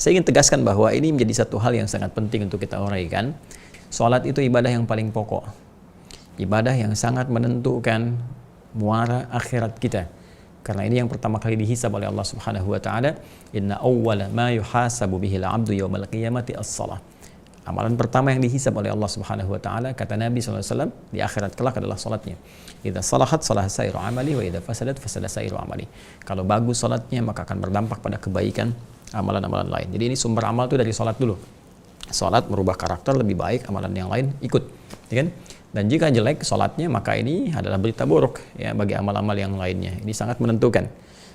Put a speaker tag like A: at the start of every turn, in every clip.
A: Saya ingin tegaskan bahwa ini menjadi satu hal yang sangat penting untuk kita uraikan. Salat itu ibadah yang paling pokok. Ibadah yang sangat menentukan muara akhirat kita. Karena ini yang pertama kali dihisab oleh Allah Subhanahu wa taala, inna awwala ma yuhasabu bihil 'abdu yaumal qiyamati as-shalah. Amalan pertama yang dihisab oleh Allah Subhanahu wa taala, kata Nabi SAW, di akhirat kelak adalah salatnya. Idza salahat salaha sairu amali wa idza fasadat fasada sairu amali. Kalau bagus salatnya maka akan berdampak pada kebaikan amalan-amalan lain. Jadi ini sumber amal itu dari salat dulu. Salat merubah karakter lebih baik, amalan yang lain ikut, ya kan? Dan jika jelek salatnya maka ini adalah berita buruk ya bagi amal-amal yang lainnya. Ini sangat menentukan.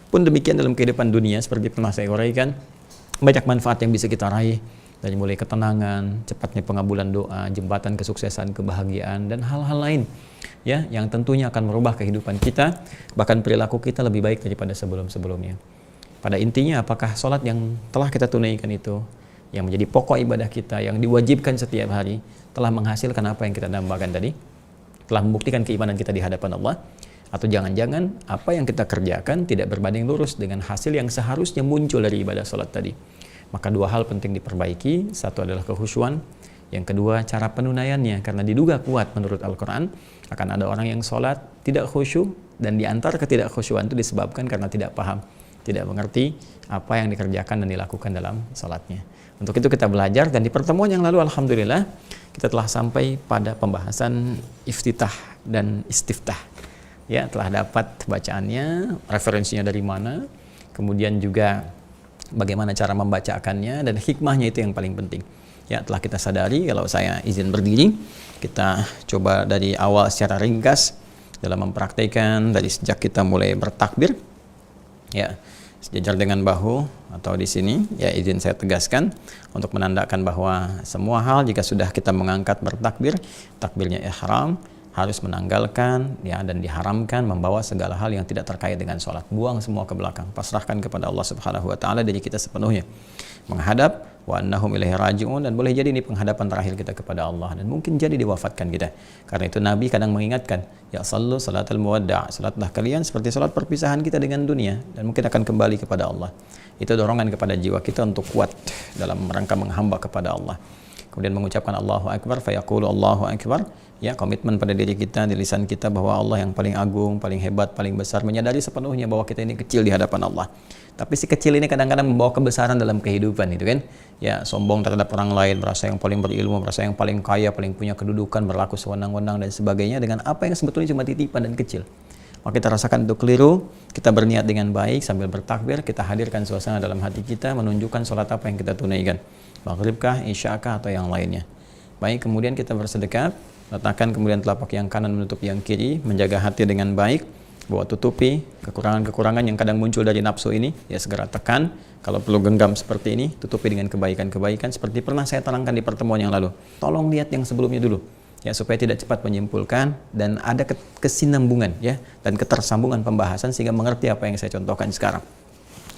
A: Pun demikian dalam kehidupan dunia seperti pernah saya uraikan, banyak manfaat yang bisa kita raih. Dari mulai ketenangan, cepatnya pengabulan doa, jembatan kesuksesan, kebahagiaan, dan hal-hal lain ya yang tentunya akan merubah kehidupan kita, bahkan perilaku kita lebih baik daripada sebelum-sebelumnya. Pada intinya, apakah sholat yang telah kita tunaikan itu, yang menjadi pokok ibadah kita, yang diwajibkan setiap hari, telah menghasilkan apa yang kita dambakan tadi, telah membuktikan keimanan kita di hadapan Allah, atau jangan-jangan apa yang kita kerjakan tidak berbanding lurus dengan hasil yang seharusnya muncul dari ibadah sholat tadi. Maka dua hal penting diperbaiki. Satu adalah kekhusyuan, yang kedua cara penunaiannya, karena diduga kuat menurut Al-Quran akan ada orang yang sholat tidak khusyuk, dan di antara ketidakkhusyuan itu disebabkan karena tidak paham, tidak mengerti apa yang dikerjakan dan dilakukan dalam sholatnya. Untuk itu kita belajar, dan di pertemuan yang lalu alhamdulillah kita telah sampai pada pembahasan iftitah dan istiftah ya, telah dapat bacaannya, referensinya dari mana, kemudian juga bagaimana cara membacakannya, dan hikmahnya itu yang paling penting. Ya, telah kita sadari. Kalau saya izin berdiri, kita coba dari awal secara ringkas dalam mempraktikkan dari sejak kita mulai bertakbir. Ya, sejajar dengan bahu atau di sini. Ya, izin saya tegaskan untuk menandakan bahwa semua hal jika sudah kita mengangkat bertakbir, takbirnya ihram, harus menanggalkan ya, dan diharamkan membawa segala hal yang tidak terkait dengan sholat. Buang semua ke belakang, pasrahkan kepada Allah Subhanahu wa taala diri kita sepenuhnya, menghadap wa annahum ilaihi raji'un, dan boleh jadi ini penghadapan terakhir kita kepada Allah, dan mungkin jadi diwafatkan kita. Karena itu Nabi kadang mengingatkan, ya sallu salatal muwadda', salatlah kalian seperti salat perpisahan kita dengan dunia, dan mungkin akan kembali kepada Allah. Itu dorongan kepada jiwa kita untuk kuat dalam rangka menghamba kepada Allah. Kemudian mengucapkan Allahu Akbar, fayaqulu Allahu Akbar, ya, komitmen pada diri kita, di lisan kita bahwa Allah yang paling agung, paling hebat, paling besar, menyadari sepenuhnya bahwa kita ini kecil di hadapan Allah. Tapi si kecil ini kadang-kadang membawa kebesaran dalam kehidupan, itu kan? Ya, sombong terhadap orang lain, merasa yang paling berilmu, merasa yang paling kaya, paling punya kedudukan, berlaku sewenang-wenang dan sebagainya dengan apa yang sebetulnya cuma titipan dan kecil. Maka kita rasakan itu keliru, kita berniat dengan baik sambil bertakbir, kita hadirkan suasana dalam hati kita, menunjukkan sholat apa yang kita tunaikan. Maghribkah, isyakah, atau yang lainnya. Baik, kemudian kita bersedekah, letakkan kemudian telapak yang kanan menutup yang kiri, menjaga hati dengan baik, bawa tutupi kekurangan-kekurangan yang kadang muncul dari nafsu ini, ya segera tekan. Kalau perlu genggam seperti ini, tutupi dengan kebaikan-kebaikan seperti pernah saya terangkan di pertemuan yang lalu. Tolong lihat yang sebelumnya dulu, ya, supaya tidak cepat menyimpulkan dan ada kesinambungan ya, dan ketersambungan pembahasan sehingga mengerti apa yang saya contohkan sekarang.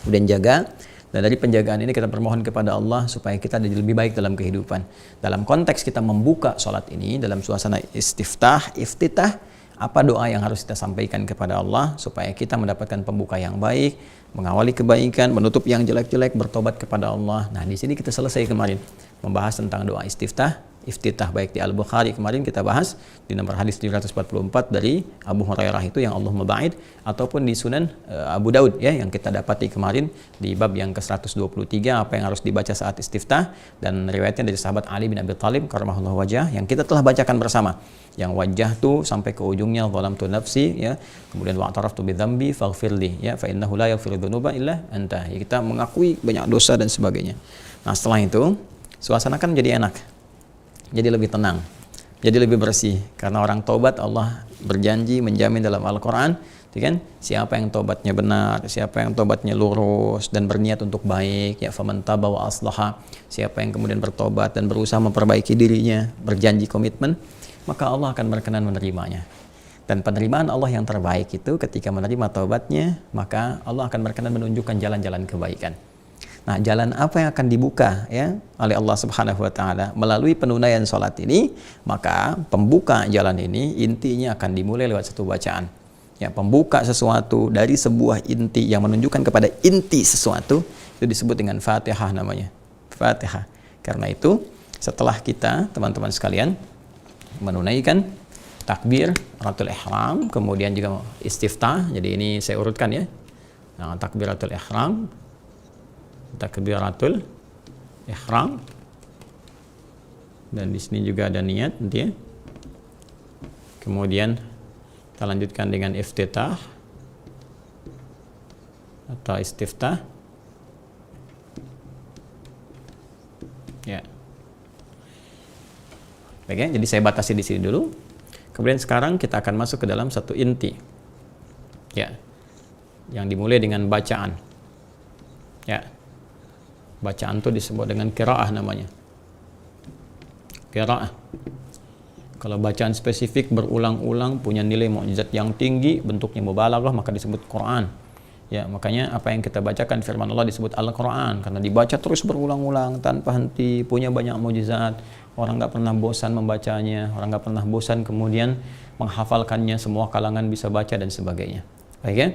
A: Kemudian jaga. Dan dari penjagaan ini kita bermohon kepada Allah supaya kita jadi lebih baik dalam kehidupan. Dalam konteks kita membuka sholat ini, dalam suasana istiftah, iftitah, apa doa yang harus kita sampaikan kepada Allah supaya kita mendapatkan pembuka yang baik, mengawali kebaikan, menutup yang jelek-jelek, bertobat kepada Allah. Nah, di sini kita selesai kemarin membahas tentang doa istiftah, iftitah, baik di Al-Bukhari kemarin kita bahas di nomor hadis 744 dari Abu Hurairah itu yang Allahumma ba'id, ataupun di Sunan Abu Daud ya yang kita dapati kemarin di bab yang ke-123 apa yang harus dibaca saat istiftah, dan riwayatnya dari sahabat Ali bin Abi Thalib karamahullahu wajah yang kita telah bacakan bersama, yang wajah tuh sampai ke ujungnya zalamtu nafsi ya, kemudian wa'taraftu bidzambi faghfirli ya fa innahu la yaghfiru dzunuba illa anta, ya, kita mengakui banyak dosa dan sebagainya. Nah, setelah itu suasana kan menjadi enak, jadi lebih tenang, jadi lebih bersih, karena orang taubat Allah berjanji menjamin dalam Al-Quran, kan? Siapa yang taubatnya benar, siapa yang taubatnya lurus dan berniat untuk baik, ya faman taba wa aslaha, siapa yang kemudian bertobat dan berusaha memperbaiki dirinya, berjanji komitmen, maka Allah akan berkenan menerimanya. Dan penerimaan Allah yang terbaik itu ketika menerima taubatnya, maka Allah akan berkenan menunjukkan jalan-jalan kebaikan. Nah, jalan apa yang akan dibuka ya oleh Allah Subhanahu wa taala melalui penunaian salat ini? Maka pembuka jalan ini intinya akan dimulai lewat satu bacaan. Ya, pembuka sesuatu dari sebuah inti yang menunjukkan kepada inti sesuatu itu disebut dengan Fatihah namanya. Fatihah. Karena itu, setelah kita, teman-teman sekalian, menunaikan takbir Ratul Ihram, kemudian juga istiftah. Jadi ini saya urutkan ya. Nah, takbiratul ihram, takbiratul ihram, dan di sini juga ada niat nanti ya. Kemudian kita lanjutkan dengan iftitah atau istiftah. Ya. Baik ya, jadi saya batasi di sini dulu. Kemudian sekarang kita akan masuk ke dalam satu inti. Ya. Yang dimulai dengan bacaan. Ya. Bacaan itu disebut dengan qiraah namanya. Qiraah. Kalau bacaan spesifik berulang-ulang punya nilai mukjizat yang tinggi, bentuknya mubalaghah, maka disebut Quran. Ya, makanya apa yang kita bacakan firman Allah disebut Al-Quran, karena dibaca terus berulang-ulang tanpa henti, punya banyak mukjizat. Orang nggak pernah bosan membacanya, orang nggak pernah bosan kemudian menghafalkannya, semua kalangan bisa baca dan sebagainya. Baik ya?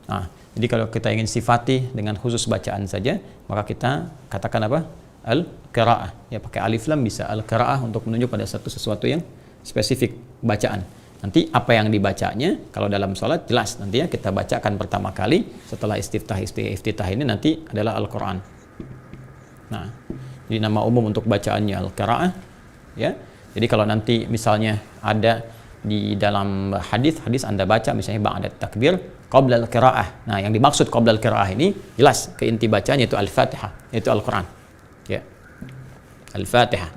A: Nah, jadi kalau kita ingin sifati dengan khusus bacaan saja, maka kita katakan apa? Al-qiraah. Ya, pakai alif lam bisa al-qiraah untuk menunjuk pada sesuatu yang spesifik bacaan. Nanti apa yang dibacanya, kalau dalam sholat jelas nanti ya kita bacakan pertama kali setelah iftitah ini nanti adalah Al-Quran. Nah, jadi nama umum untuk bacaannya Al-Qiraah. Ya, jadi kalau nanti misalnya ada di dalam hadis Anda baca misalnya ba'da takbir qabla al-qiraah. Nah, yang dimaksud qabla al-qiraah ini jelas ke inti bacanya itu Al-Fatihah, yaitu Al-Quran. Ya. Al-Fatihah.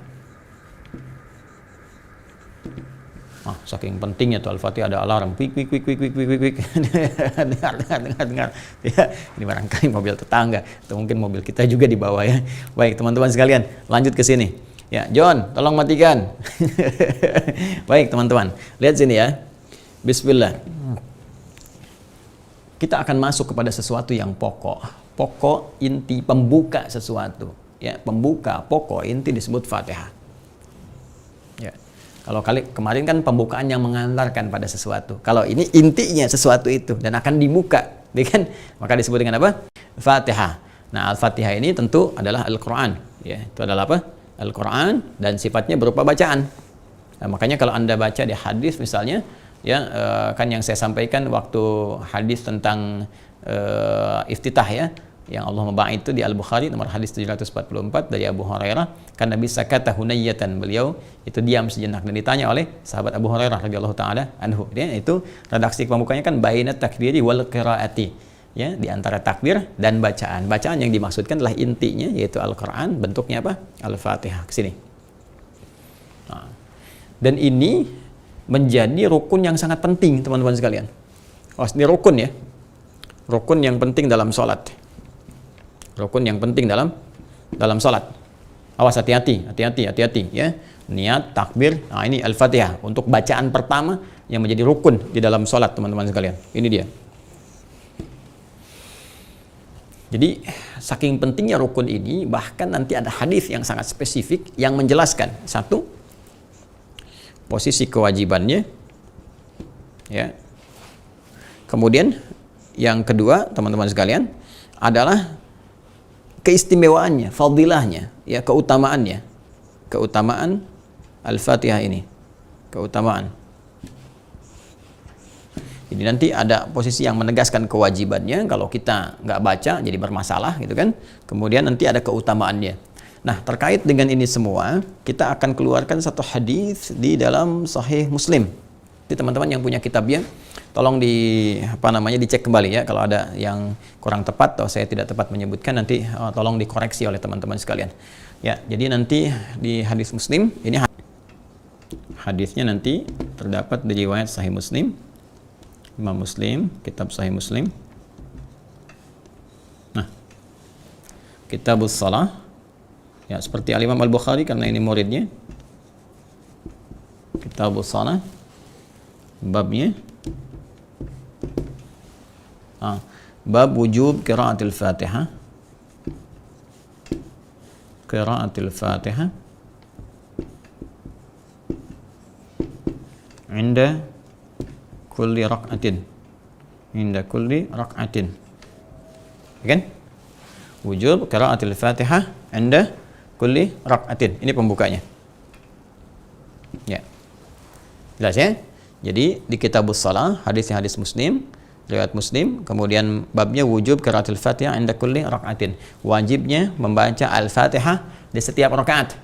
A: Saking pentingnya tuh Al-Fatihah ada alarm. Kwik. dengar. Ya, ini barangkali mobil tetangga atau mungkin mobil kita juga di bawah ya. Baik, teman-teman sekalian, lanjut ke sini. Ya, John, tolong matikan. Baik, teman-teman. Lihat sini ya. Bismillah. Kita akan masuk kepada sesuatu yang pokok. Pokok inti pembuka sesuatu. Ya, pembuka pokok inti disebut Fatihah. Ya. Kalau kemarin kan pembukaan yang mengantarkan pada sesuatu. Kalau ini intinya sesuatu itu dan akan dibuka, kan? Maka disebut dengan apa? Fatihah. Nah, Al-Fatihah ini tentu adalah Al-Quran. Ya, itu adalah apa? Al-Quran dan sifatnya berupa bacaan. Nah, makanya kalau Anda baca di hadis misalnya, ya kan yang saya sampaikan waktu hadis tentang iftitah ya, yang Allah membahas itu di Al-Bukhari nomor hadis 744 dari Abu Hurairah, kan Nabi sakata hunayyatan, beliau itu diam sejenak dan ditanya oleh sahabat Abu Hurairah radhiyallahu taala anhu. Ya, itu redaksi pembukanya kan baina takbiri wal qiraati. Ya, di antara takbir dan bacaan. Bacaan yang dimaksudkan adalah intinya yaitu Al-Qur'an, bentuknya apa? Al-Fatihah. Kesini. Nah, dan ini menjadi rukun yang sangat penting, teman-teman sekalian. Oh, ini rukun ya. Rukun yang penting dalam sholat. Rukun yang penting dalam sholat. Awas, hati-hati ya. Niat, takbir. Nah, ini Al-Fatihah untuk bacaan pertama yang menjadi rukun di dalam sholat, teman-teman sekalian. Ini dia. Jadi saking pentingnya rukun ini, bahkan nanti ada hadis yang sangat spesifik yang menjelaskan satu, posisi kewajibannya, ya. Kemudian yang kedua, teman-teman sekalian, adalah keistimewaannya, fadilahnya, ya, keutamaan Al-Fatihah ini, keutamaan. Jadi nanti ada posisi yang menegaskan kewajibannya, kalau kita nggak baca jadi bermasalah gitu kan. Kemudian nanti ada keutamaannya. Nah, terkait dengan ini semua, kita akan keluarkan satu hadis di dalam Sahih Muslim. Jadi teman-teman yang punya kitabnya, tolong dicek kembali ya, kalau ada yang kurang tepat atau saya tidak tepat menyebutkan, nanti tolong dikoreksi oleh teman-teman sekalian. Ya, jadi nanti di hadis Muslim, ini hadisnya nanti terdapat di riwayat Sahih Muslim. Imam Muslim, kitab Sahih Muslim. Nah, Kitabus Shalah. Ya, seperti Al-Imam Al-Bukhari karena ini muridnya. Kitabus Shalah. Babnya. Bab wujub qiraatil Fatihah. Qiraatil Fatihah. Inda kulli rak'atin. Kan? Wujub qiraatil Fatihah inda kulli rak'atin. Ini pembukanya. Ya. Jelas ya? Jadi di Kitabus Shalah, hadisnya hadis Muslim, riwayat Muslim, kemudian babnya wujub qiraatul Fatihah 'inda kulli rak'atin. Wajibnya membaca Al-Fatihah di setiap rakaat.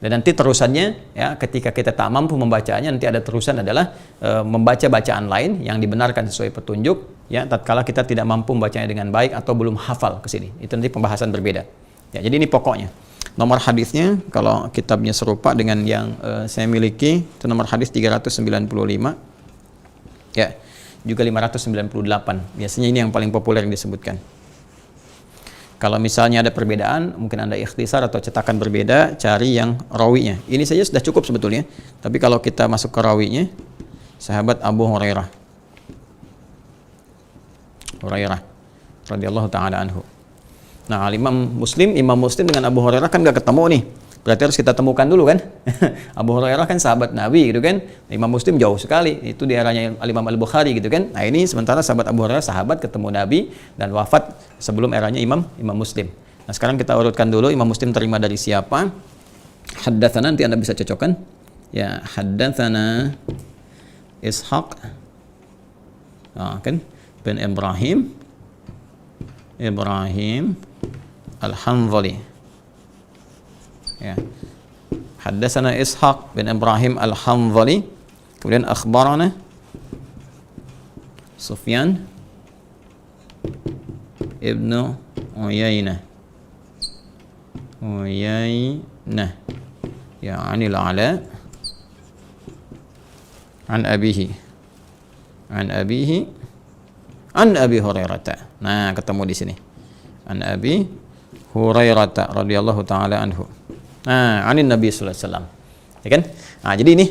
A: Dan nanti terusannya ya, ketika kita tak mampu membacanya, nanti ada terusan adalah membaca bacaan lain yang dibenarkan sesuai petunjuk ya, tatkala kita tidak mampu membacanya dengan baik atau belum hafal ke sini. Itu nanti pembahasan berbeda. Ya, jadi ini pokoknya. Nomor hadisnya kalau kitabnya serupa dengan yang saya miliki, itu nomor hadis 395. Ya, juga 598. Biasanya ini yang paling populer yang disebutkan. Kalau misalnya ada perbedaan, mungkin Anda ikhtisar atau cetakan berbeda, cari yang rawinya. Ini saja sudah cukup sebetulnya. Tapi kalau kita masuk ke rawinya, sahabat Abu Hurairah. Radhiyallahu taala anhu. Nah, Imam Muslim dengan Abu Hurairah kan gak ketemu nih. Berarti harus kita temukan dulu kan. Abu Hurairah kan sahabat Nabi gitu kan. Imam Muslim jauh sekali. Itu di eranya Imam Al-Bukhari gitu kan. Nah, ini sementara sahabat Abu Hurairah sahabat ketemu Nabi dan wafat sebelum eranya Imam Muslim. Nah, sekarang kita urutkan dulu Imam Muslim terima dari siapa. Haddatsana, nanti Anda bisa cocokkan. Ya, haddatsana Ishaq. Nah, kan bin Ibrahim Al-Hanzali. Ya. Haddatsana Ishaq bin Ibrahim Al-Hanzali, kemudian akhbarana Sufyan ibnu Uyainah ya anil Ala an abihi an Abi Hurairah. Nah, ketemu di sini. An Abi Hurairah radhiyallahu taala anhu. Nah, anin Nabi sallallahu alaihi wasallam. Ya kan? Nah, jadi ini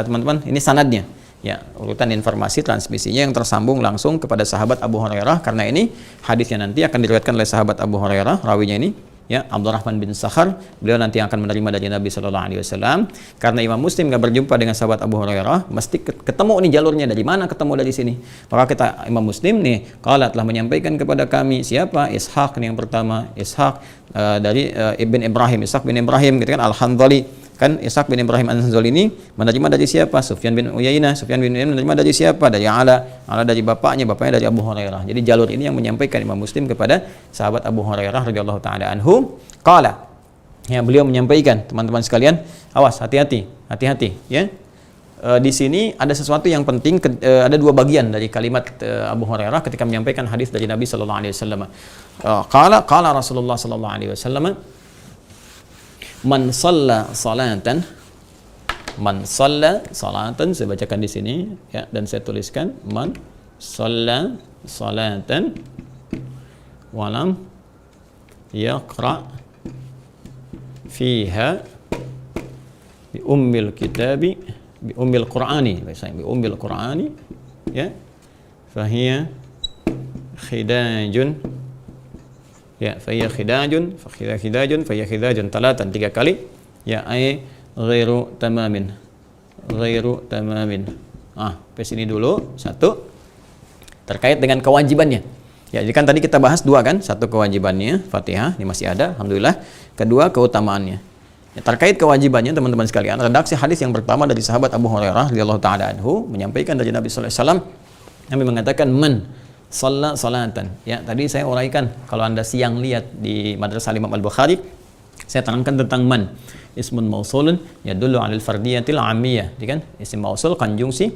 A: teman-teman, ini sanadnya. Ya, urutan informasi transmisinya yang tersambung langsung kepada sahabat Abu Hurairah, karena ini hadisnya nanti akan diriwayatkan oleh sahabat Abu Hurairah, rawinya ini ya Abdurrahman bin Sakhar. Beliau nanti akan menerima dari Nabi sallallahu alaihi wasallam. Karena Imam Muslim enggak berjumpa dengan sahabat Abu Hurairah, mesti ketemu nih jalurnya dari mana, ketemu dari sini. Maka kita Imam Muslim nih qala telah menyampaikan kepada kami siapa? Ishaq nih yang pertama, Ishaq dari Ishaq bin Ibrahim gitu kan, Al-Hanzali. Kan Ishaq bin Ibrahim Al-Hanzali ini menerima dari siapa? Sufyan bin Uyainah menerima dari siapa? Dari Ala dari bapaknya dari Abu Hurairah. Jadi jalur ini yang menyampaikan Imam Muslim kepada sahabat Abu Hurairah radhiyallahu taala anhu. Qala, ya, beliau menyampaikan, teman-teman sekalian, awas, hati-hati ya. Di sini ada sesuatu yang penting, ada dua bagian dari kalimat Abu Hurairah ketika menyampaikan hadis dari Nabi sallallahu alaihi wasallam. Qala Rasulullah sallallahu alaihi wasallam, man shalla salatan, saya bacakan di sini ya, dan saya tuliskan man shalla salatan walam yaqra fiha bi ummil kitabi bi ummil qur'ani ya, fahiya khidajun ya, fahiya khidajun talatan, 3 kali ya, ay ghairu tamamin. Sampai sini dulu. Satu, terkait dengan kewajibannya ya, jadi kan tadi kita bahas 2 kan, satu kewajibannya Fatihah, ini masih ada alhamdulillah. Kedua, keutamaannya ya. Terkait kewajibannya teman-teman sekalian, redaksi hadis yang pertama dari sahabat Abu Hurairah radhiyallahu taala anhu menyampaikan dari Nabi sallallahu alaihi wasallam, Nabi mengatakan man shalla salatan. Ya, tadi saya uraikan kalau Anda siang lihat di Madrasah Imam Al-Bukhari, saya terangkan tentang man. Ismun mausulun yadullu 'alal fardiyatil 'ammiyah. Jadi kan isim mausul konjungsi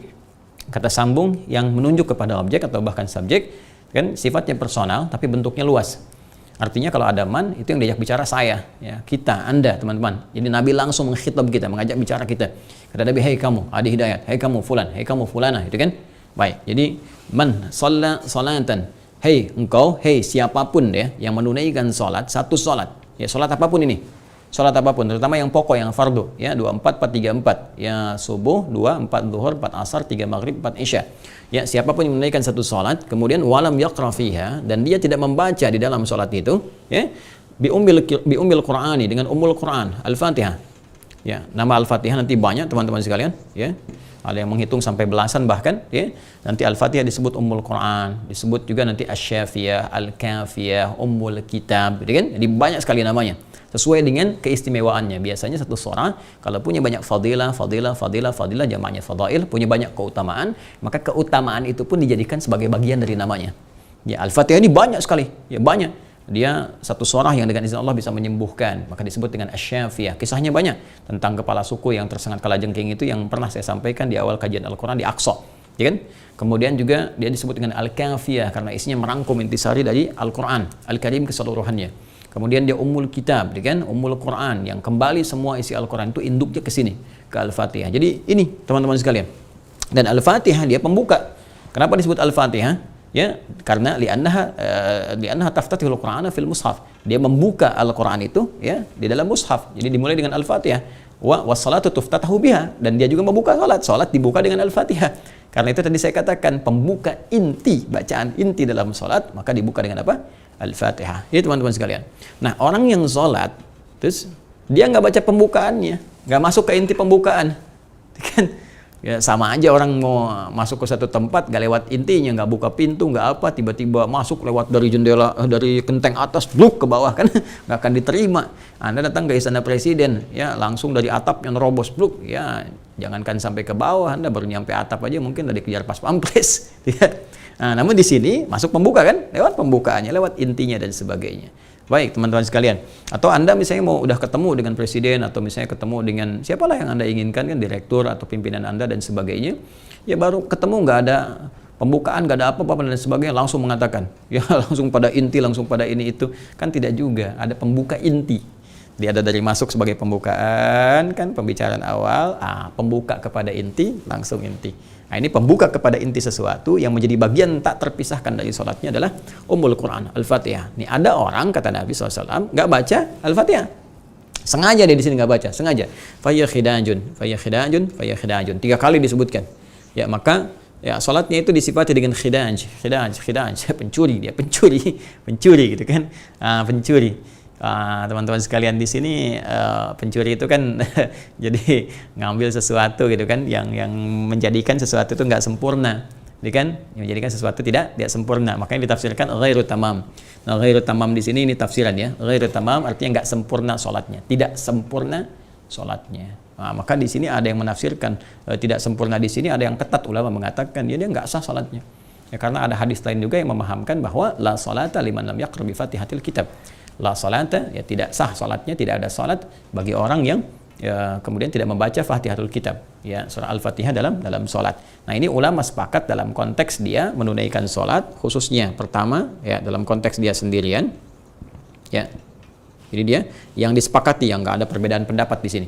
A: kata sambung yang menunjuk kepada objek atau bahkan subjek, kan sifatnya personal tapi bentuknya luas. Artinya kalau ada man, itu yang diajak bicara saya, ya, kita, Anda, teman-teman. Jadi Nabi langsung mengkhitab kita, mengajak bicara kita. Kata Nabi, "Hei kamu, Adi Hidayat, hei kamu fulan, hei kamu fulana," itu kan. Baik, jadi man shalla salatan, hei engkau, hei siapapun ya yang menunaikan salat, satu salat. Ya, salat apapun ini. Salat apapun, terutama yang pokok, yang fardu, ya, 24 4 3 4. Ya, subuh 2, 4 zuhur, 4 asar, 3 maghrib, 4 isya. Ya, siapapun yang menunaikan satu salat, kemudian walam yaqra fiha, dan dia tidak membaca di dalam salat itu, ya, bi ummil Qur'ani, dengan ummul Qur'an, Al-Fatihah. Ya, nama Al-Fatihah nanti banyak teman-teman sekalian, ya. Ada yang menghitung sampai belasan bahkan, ya. Nanti Al-Fatihah disebut Ummul Quran, disebut juga nanti Asy-Syafiyah, Al-Kafiyah, Ummul Kitab, gitu kan? Jadi banyak sekali namanya. Sesuai dengan keistimewaannya. Biasanya satu surah kalau punya banyak fadilah jamaknya fadail, punya banyak keutamaan, maka keutamaan itu pun dijadikan sebagai bagian dari namanya. Ya, Al-Fatihah ini banyak sekali, ya banyak. Dia satu surah yang dengan izin Allah bisa menyembuhkan, maka disebut dengan Asy-Syafiyah. Kisahnya banyak tentang kepala suku yang tersengat kalajengking itu yang pernah saya sampaikan di awal kajian Al-Quran di Aqsa, ya kan? Kemudian juga dia disebut dengan Al-Kafiyah karena isinya merangkum intisari dari Al-Quran Al-Karim keseluruhannya. Kemudian dia Ummul Kitab, ya kan? Ummul Quran yang kembali semua isi Al-Quran itu induknya ke sini, ke Al-Fatihah. Jadi ini teman-teman sekalian. Dan Al-Fatihah dia pembuka. Kenapa disebut Al-Fatihah? Ya, karena li'annaha taftatihul Qur'ana fil mushaf. Dia membuka Al-Qur'an itu ya di dalam mushaf. Jadi dimulai dengan Al-Fatihah. Wassalatu tuftatahu biha, dan dia juga membuka salat. Salat dibuka dengan Al-Fatihah. Karena itu tadi saya katakan pembuka inti, bacaan inti dalam salat, maka dibuka dengan apa? Al-Fatihah. Ini teman-teman sekalian. Nah, orang yang salat terus dia nggak baca pembukaannya, nggak masuk ke inti pembukaan. Kan ya sama aja orang mau masuk ke satu tempat gak lewat intinya, nggak buka pintu, nggak apa, tiba-tiba masuk lewat dari jendela, dari genteng atas bluk ke bawah, kan nggak akan diterima. Anda datang ke istana presiden ya langsung dari atap yang nerobos bluk, ya jangankan sampai ke bawah, Anda baru nyampe atap aja mungkin udah dikejar pas pampres. Nah, namun di sini masuk pembuka kan, lewat pembukaannya, lewat intinya dan sebagainya. Baik teman-teman sekalian, atau Anda misalnya mau udah ketemu dengan presiden atau misalnya ketemu dengan siapalah yang Anda inginkan, kan direktur atau pimpinan Anda dan sebagainya, ya baru ketemu nggak ada pembukaan, nggak ada apa-apa dan sebagainya, langsung mengatakan ya langsung pada inti, langsung pada ini itu, kan tidak juga, ada pembuka inti. Dia ada dari masuk sebagai pembukaan kan, pembicaraan awal, pembuka kepada inti, langsung inti. Nah, ini pembuka kepada inti sesuatu yang menjadi bagian tak terpisahkan dari sholatnya adalah Ummul Quran, Al-Fatihah. Ini ada orang, kata Nabi SAW, nggak baca Al-Fatihah. Sengaja dia di sini nggak baca, sengaja. Faya khidajun. 3 kali disebutkan. Ya, maka ya sholatnya itu disifati dengan khidaj, pencuri dia, pencuri gitu kan, pencuri. Teman-teman sekalian di sini pencuri itu kan jadi ngambil sesuatu gitu kan yang menjadikan sesuatu itu nggak sempurna, gitu kan? Yang menjadikan sesuatu tidak sempurna, makanya ditafsirkan ghairu tamam. Nah, ghairu tamam di sini ini tafsiran ya. Ghairu tamam artinya nggak sempurna sholatnya, tidak sempurna sholatnya. Nah, maka di sini ada yang menafsirkan tidak sempurna di sini, ada yang ketat ulama mengatakan dia nggak sah sholatnya. Ya, karena ada hadis lain juga yang memahamkan bahwa la sholata liman lam yaqra bi Fatihatil Kitab. La salata, ya tidak sah salatnya, tidak ada salat bagi orang yang ya, kemudian tidak membaca Fatihatul Kitab, ya surah Al-Fatihah dalam salat. Nah, ini ulama sepakat dalam konteks dia menunaikan salat, khususnya pertama ya dalam konteks dia sendirian, ya. Jadi dia yang disepakati, yang nggak ada perbedaan pendapat di sini.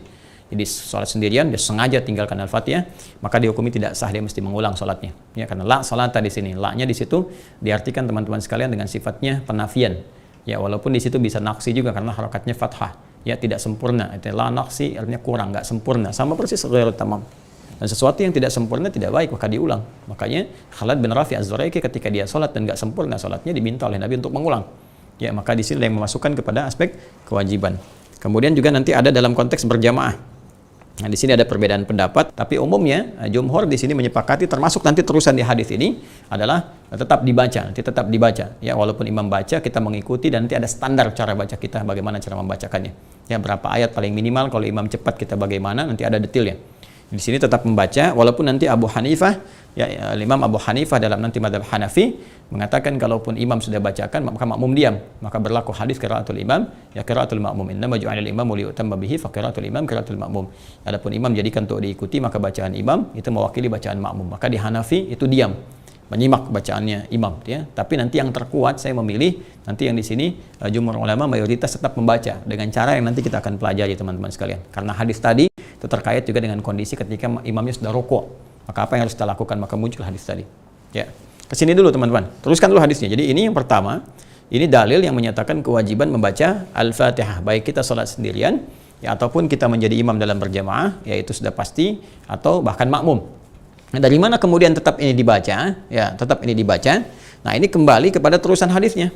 A: Jadi salat sendirian dia sengaja tinggalkan Al-Fatihah, maka dihukumi tidak sah, dia mesti mengulang salatnya. Ya, karena la salata di sini, la-nya di situ diartikan teman-teman sekalian dengan sifatnya penafian. Ya, walaupun di situ bisa naksi juga karena harakatnya fathah, ya tidak sempurna. Itu la naksi artinya kurang, nggak sempurna, sama persis ghairu tamam. Dan sesuatu yang tidak sempurna tidak baik, maka diulang. Makanya Khalid bin Rafi Az-Zuraiki ketika dia sholat dan nggak sempurna sholatnya, diminta oleh Nabi untuk mengulang. Ya, maka di sini yang memasukkan kepada aspek kewajiban. Kemudian juga nanti ada dalam konteks berjamaah. Nah, di sini ada perbedaan pendapat, tapi umumnya jumhur di sini menyepakati, termasuk nanti terusan di hadis ini adalah tetap dibaca, nanti tetap dibaca. Ya, walaupun imam baca kita mengikuti, dan nanti ada standar cara baca kita, bagaimana cara membacakannya. Ya, berapa ayat paling minimal, kalau imam cepat kita bagaimana, nanti ada detailnya. Di sini tetap membaca, walaupun nanti Abu Hanifah, ya Imam Abu Hanifah dalam nanti madhab Hanafi mengatakan kalaupun imam sudah bacakan maka makmum diam, maka berlaku hadis qiraatul imam ya qiraatul makmum, innama ju'ilal imamu liyutamma bihi fa qiraatul imam qiraatul makmum. Adapun imam jadikan untuk diikuti, maka bacaan imam itu mewakili bacaan makmum. Maka di Hanafi itu diam, menyimak bacaannya imam, ya. Tapi nanti yang terkuat saya memilih nanti yang di sini jumhur ulama mayoritas tetap membaca dengan cara yang nanti kita akan pelajari teman-teman sekalian. Karena hadis tadi itu terkait juga dengan kondisi ketika imamnya sudah rukuk. Maka apa yang harus kita lakukan? Maka muncul hadis tadi. Ya. Kesini dulu teman-teman. Teruskan dulu hadisnya. Jadi ini yang pertama, ini dalil yang menyatakan kewajiban membaca Al-Fatihah, baik kita sholat sendirian ya ataupun kita menjadi imam dalam berjamaah, yaitu sudah pasti, atau bahkan makmum. Nah, dari mana kemudian tetap ini dibaca? Ya, tetap ini dibaca. Nah, ini kembali kepada terusan hadisnya.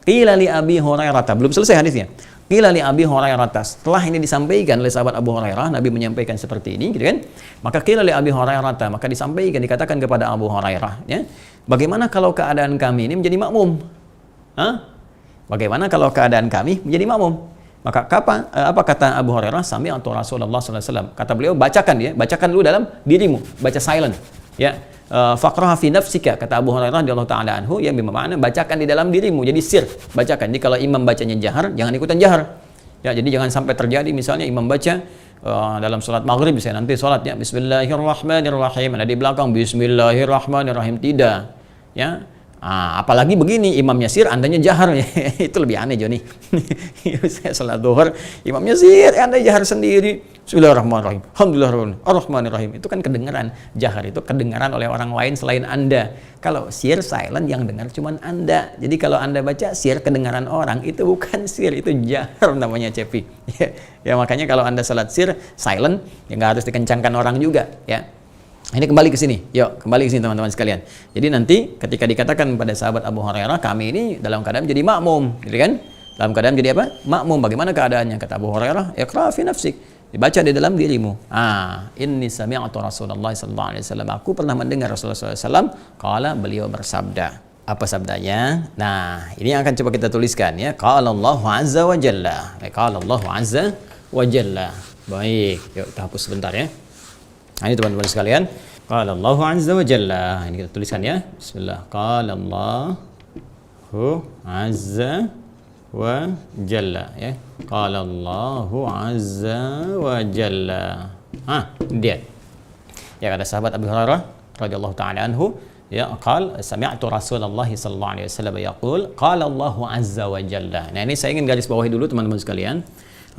A: Qila li Abi Hurairah, belum selesai hadisnya. Qila li Abi Hurairah, setelah ini disampaikan oleh sahabat Abu Hurairah, Nabi menyampaikan seperti ini, gitu kan? Maka qila li Abi Hurairah, maka disampaikan, dikatakan kepada Abu Hurairah, ya, bagaimana kalau keadaan kami ini menjadi makmum? Hah? Bagaimana kalau keadaan kami menjadi makmum? Maka apa kata Abu Hurairah? Sami'tu Rasulullah sallallahu alaihi wasallam. Kata beliau, bacakan dulu dalam dirimu, baca silent, ya. Faqraha fi nafsika, kata Abu Hurairah radhiyallahu taala anhu, yang bermakna bacakan di dalam dirimu, jadi sir, bacakan. Jadi kalau imam bacanya jahar, jangan ikutan jahar. Ya, jadi jangan sampai terjadi misalnya imam baca dalam salat maghrib, misalnya nanti salatnya bismillahirrahmanirrahim, ada di belakang bismillahirrahmanirrahim, tidak. Ya. Apalagi begini, imamnya sir, andanya jahar, itu lebih aneh, Joni. Saya salat zuhur, imamnya sir, anda jahar sendiri. Bismillahirrahmanirrahim, alhamdulillahirrahmanirrahim. Itu kan kedengaran, jahar itu kedengaran oleh orang lain selain anda. Kalau sir, silent, yang dengar cuma anda. Jadi kalau anda baca sir, kedengaran orang, itu bukan sir, itu jahar namanya, Cepi. Ya, makanya kalau anda salat sir, silent, ya nggak harus dikencangkan orang juga, ya. Ini kembali ke sini, yuk kembali ke sini teman-teman sekalian. Jadi nanti ketika dikatakan pada sahabat Abu Hurairah, kami ini dalam keadaan menjadi makmum, gitu kan? Dalam keadaan menjadi apa? Makmum. Bagaimana keadaannya? Kata Abu Hurairah, iqra fi nafsik, dibaca di dalam dirimu. Inni sami'tu Rasulullah sallallahu alaihi wasallam. Aku pernah mendengar Rasulullah sallallahu alaihi wasallam, qala, beliau bersabda. Apa sabdanya? Nah, ini yang akan coba kita tuliskan, ya. Qala Allahu azza wa jalla. Qala Allahu azza wa jalla. Baik, yuk kita hapus sebentar, ya. Nah, ini teman-teman sekalian, qala Allahu azza wa jalla. Ini kita tuliskan, ya. Bismillah. Qala Allahu azza wa jalla, ya. Qala Allahu azza wa jalla. Dia. Ya, kata sahabat Abu Hurairah radhiyallahu taala anhu, ya, qala sami'tu Rasulullah sallallahu alaihi wasallam yaqul qala Allahu azza wa jalla. Nah, ini saya ingin garis bawahi dulu teman-teman sekalian.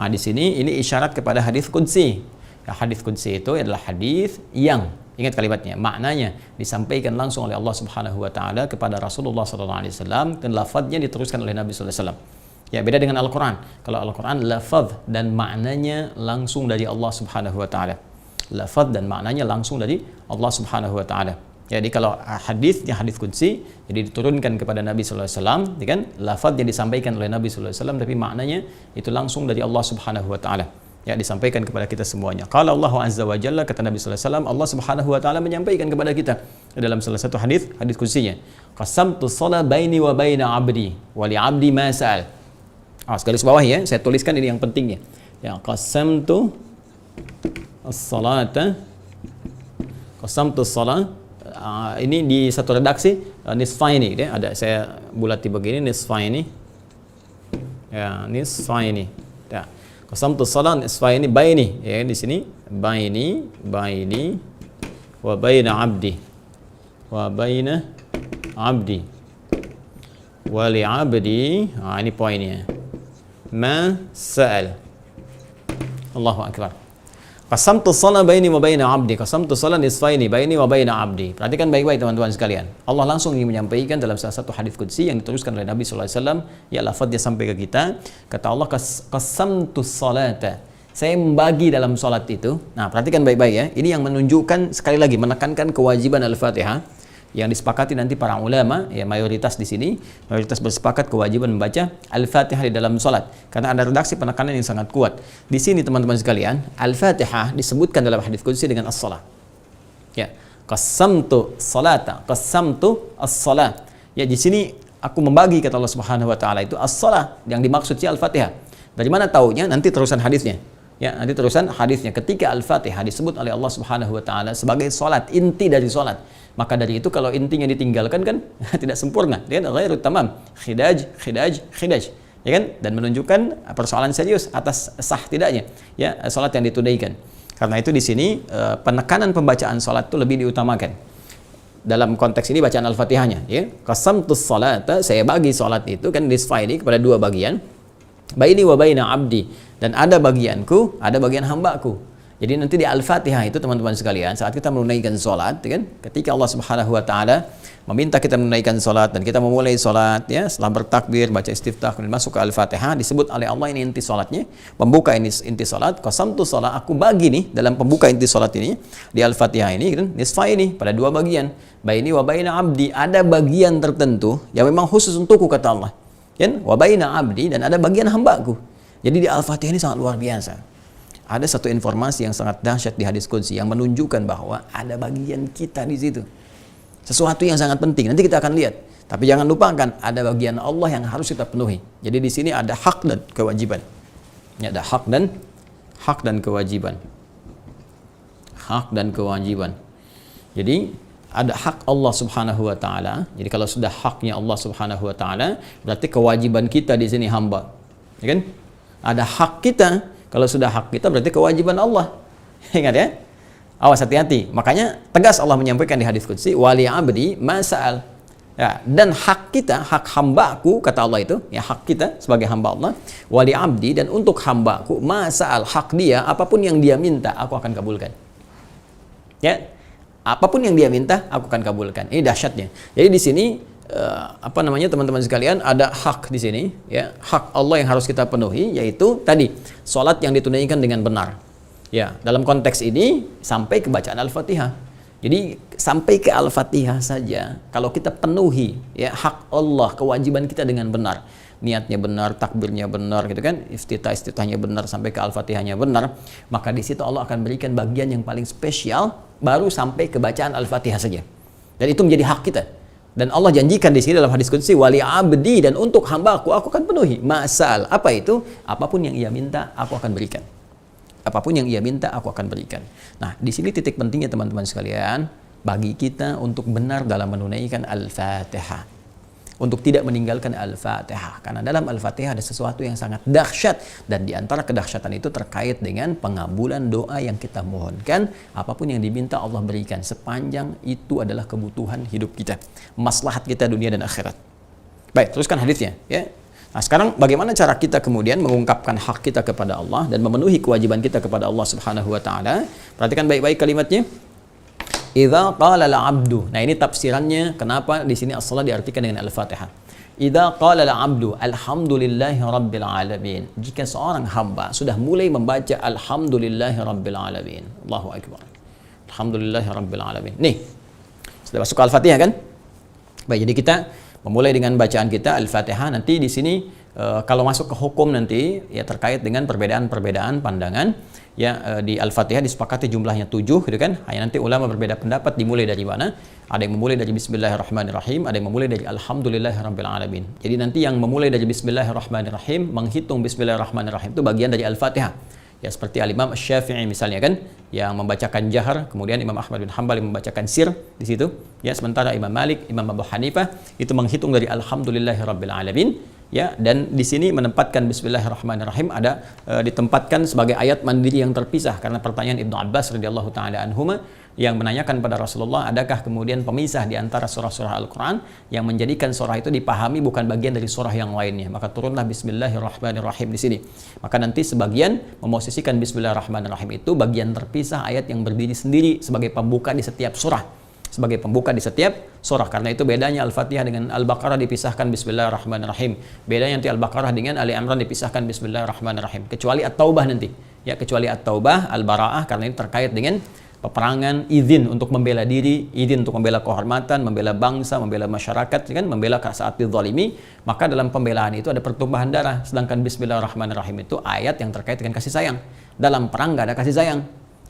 A: Di sini ini isyarat kepada hadis qudsi. Ya, hadis qudsi itu adalah hadis yang, ingat kalimatnya, maknanya disampaikan langsung oleh Allah Subhanahu wa taala kepada Rasulullah sallallahu alaihi wasallam, dan lafadznya diteruskan oleh Nabi sallallahu alaihi wasallam. Ya, beda dengan Al-Qur'an. Kalau Al-Qur'an lafadz dan maknanya langsung dari Allah Subhanahu wa taala. Lafadz dan maknanya langsung dari Allah Subhanahu wa taala. Jadi kalau hadisnya hadis qudsi, jadi diturunkan kepada Nabi sallallahu alaihi wasallam, kan lafadznya disampaikan oleh Nabi sallallahu alaihi wasallam, tapi maknanya itu langsung dari Allah Subhanahu wa taala. Ya, disampaikan kepada kita semuanya. Qala Allahu azza wa jalla, kata Nabi sallallahu alaihi wasallam, Allah Subhanahu wa taala menyampaikan kepada kita dalam salah satu hadis qudsinya, qasamtu shalah baini wa baina 'abdi wa li 'abdi ma sa'al. Garis bawah, ya, saya tuliskan ini yang pentingnya. Ya, qasamtu as-salata, qasamtu shalah, ini di satu redaksi nisfaini, ya, ada saya bulati begini, nisfaini. Ya, nisfaini. Ya. Qasamtu shalah nisfaini baini, ya, di sini baini wa baina 'abdi wa baina 'abdi wa li 'abdi. Ini poinnya. Ma sa'al. Allahu akbar. Qasamtu shalah baini wa baina 'abdi. Qasamtu shalah nisfaini baini wa baina 'abdi. Perhatikan baik-baik teman-teman sekalian. Allah langsung ingin menyampaikan dalam salah satu hadis qudsi yang diteruskan oleh Nabi sallallahu alaihi wasallam, ya, lafaznya sampai ke kita. Kata Allah, qasamtu sholata. Saya membagi dalam salat itu. Nah, perhatikan baik-baik, ya. Ini yang menunjukkan, sekali lagi menekankan kewajiban Al-Fatihah yang disepakati nanti para ulama, ya, mayoritas di sini, mayoritas bersepakat kewajiban membaca Al-Fatihah di dalam salat. Karena ada redaksi penekanan yang sangat kuat. Di sini teman-teman sekalian, Al-Fatihah disebutkan dalam hadis qudsi dengan as-shalah. Ya, qasamtu salata, qasamtu as-shalah. Ya, di sini aku membagi, kata Allah Subhanahu wa taala, itu as-shalah, yang dimaksud si Al-Fatihah. Dari mana taunya? Nanti terusan hadisnya. Ya, nanti terusan hadisnya, ketika Al-Fatihah disebut oleh Allah Subhanahu wa taala sebagai salat, inti dari salat. Maka dari itu kalau intinya ditinggalkan kan tidak sempurna, dia ghairu tamam, khidaj, ya kan? Dan menunjukkan persoalan serius atas sah tidaknya, ya, salat yang ditunaikan. Karena itu di sini penekanan pembacaan salat itu lebih diutamakan. Dalam konteks ini bacaan Al-Fatihahnya, ya. Qasamtus salata, saya bagi salat itu kan nisfaini kepada dua bagian. Baini wa baina 'abdi, dan ada bagianku, ada bagian hambaku. Jadi nanti di Al-Fatihah itu teman-teman sekalian, saat kita menunaikan salat, kan, ketika Allah Subhanahu wa taala meminta kita menunaikan salat dan kita memulai salat, ya, setelah bertakbir, baca istiftah, kemudian masuk ke Al-Fatihah, disebut oleh Allah ini inti salatnya, pembuka ini inti salat. Qasamtu salat, aku bagi nih dalam pembuka inti salat ini di Al-Fatihah ini, kan, nisfaini, pada dua bagian. Baini wa baina 'abdi, ada bagian tertentu yang memang khusus untukku, kata Allah. Kan, wa baina 'abdi, dan ada bagian hambaku. Jadi di Al-Fatihah ini sangat luar biasa. Ada satu informasi yang sangat dahsyat di hadis qudsi yang menunjukkan bahwa ada bagian kita di situ. Sesuatu yang sangat penting. Nanti kita akan lihat. Tapi jangan lupakan ada bagian Allah yang harus kita penuhi. Jadi di sini ada hak dan kewajiban. Ini ada hak dan kewajiban. Hak dan kewajiban. Jadi ada hak Allah Subhanahu wa taala. Jadi kalau sudah haknya Allah Subhanahu wa taala, berarti kewajiban kita di sini hamba. Ya kan? Ada hak kita. Kalau sudah hak kita berarti kewajiban Allah. Ingat ya? Awas, hati-hati. Makanya tegas Allah menyampaikan di hadis qudsi, wali abdi ma sa'al. Ya, dan hak kita, hak hambaku, kata Allah itu, ya hak kita sebagai hamba Allah, wali abdi, dan untuk hambaku, ma sa'al, hak dia, apapun yang dia minta, aku akan kabulkan. Ya, apapun yang dia minta, aku akan kabulkan. Ini dahsyatnya. Jadi di sini teman-teman sekalian, ada hak di sini, ya, hak Allah yang harus kita penuhi, yaitu tadi salat yang ditunaikan dengan benar. Ya, dalam konteks ini sampai ke bacaan Al-Fatihah. Jadi sampai ke Al-Fatihah saja, kalau kita penuhi ya hak Allah, kewajiban kita dengan benar, niatnya benar, takbirnya benar, gitu kan, iftitahnya benar, sampai ke Al-Fatihahnya benar, maka di situ Allah akan berikan bagian yang paling spesial, baru sampai ke bacaan Al-Fatihah saja. Dan itu menjadi hak kita. Dan Allah janjikan di sini dalam hadis qudsi, wali abdi, dan untuk hambaku aku akan penuhi. Masal, apa itu? Apapun yang ia minta, aku akan berikan. Apapun yang ia minta, aku akan berikan. Nah, di sini titik pentingnya teman-teman sekalian, bagi kita untuk benar dalam menunaikan Al-Fatihah. Untuk tidak meninggalkan Al-Fatihah. Karena dalam Al-Fatihah ada sesuatu yang sangat dahsyat. Dan di antara kedahsyatan itu terkait dengan pengabulan doa yang kita mohonkan. Apapun yang diminta Allah berikan. Sepanjang itu adalah kebutuhan hidup kita. Maslahat kita dunia dan akhirat. Baik, teruskan hadisnya. Ya. Nah, sekarang bagaimana cara kita kemudian mengungkapkan hak kita kepada Allah dan memenuhi kewajiban kita kepada Allah Subhanahu wa taala? Perhatikan baik-baik kalimatnya. Idza qala al-'abdu. Nah, ini tafsirannya kenapa di sini as-shalah diartikan dengan Al-Fatihah. Idza qala al-'abdu alhamdulillahi rabbil alamin. Jika seorang hamba sudah mulai membaca alhamdulillahi rabbil alamin. Allahu akbar. Alhamdulillahi rabbil alamin. Nih. Sudah masuk ke Al-Fatihah kan? Baik, jadi kita memulai dengan bacaan kita Al-Fatihah. Nanti di sini kalau masuk ke hukum nanti ya terkait dengan perbedaan-perbedaan pandangan ya di Al-Fatihah disepakati jumlahnya 7 gitu kan. Hanya nanti ulama berbeda pendapat dimulai dari mana. Ada yang memulai dari Bismillahirrahmanirrahim, ada yang memulai dari Alhamdulillahirabbil alamin. Jadi nanti yang memulai dari Bismillahirrahmanirrahim, menghitung Bismillahirrahmanirrahim itu bagian dari Al-Fatihah. Ya seperti Al-Imam Asy-Syafi'i misalnya kan, yang membacakan jahar, kemudian Imam Ahmad bin Hanbal yang membacakan sir di situ. Ya sementara Imam Malik, Imam Abu Hanifah itu menghitung dari Alhamdulillahirabbil alamin. Ya, dan di sini menempatkan Bismillahirrahmanirrahim ada ditempatkan sebagai ayat mandiri yang terpisah karena pertanyaan Ibnu Abbas radhiyallahu taala anhuma yang menanyakan pada Rasulullah, adakah kemudian pemisah di antara surah-surah Al-Quran yang menjadikan surah itu dipahami bukan bagian dari surah yang lainnya. Maka turunlah Bismillahirrahmanirrahim di sini. Maka nanti sebagian memosisikan Bismillahirrahmanirrahim itu bagian terpisah ayat yang berdiri sendiri sebagai pembuka di setiap surah. Sebagai pembuka di setiap surah. Karena itu bedanya Al-Fatihah dengan Al-Baqarah dipisahkan Bismillahirrahmanirrahim. Bedanya nanti Al-Baqarah dengan Ali Imran dipisahkan Bismillahirrahmanirrahim. Kecuali At-Taubah nanti. Ya, kecuali At-Taubah, Al-Bara'ah, karena ini terkait dengan peperangan, izin untuk membela diri, izin untuk membela kehormatan, membela bangsa, membela masyarakat, kan, membela saat dizalimi. Maka dalam pembelaan itu ada pertumpahan darah. Sedangkan Bismillahirrahmanirrahim itu ayat yang terkait dengan kasih sayang. Dalam perang nggak ada kasih sayang.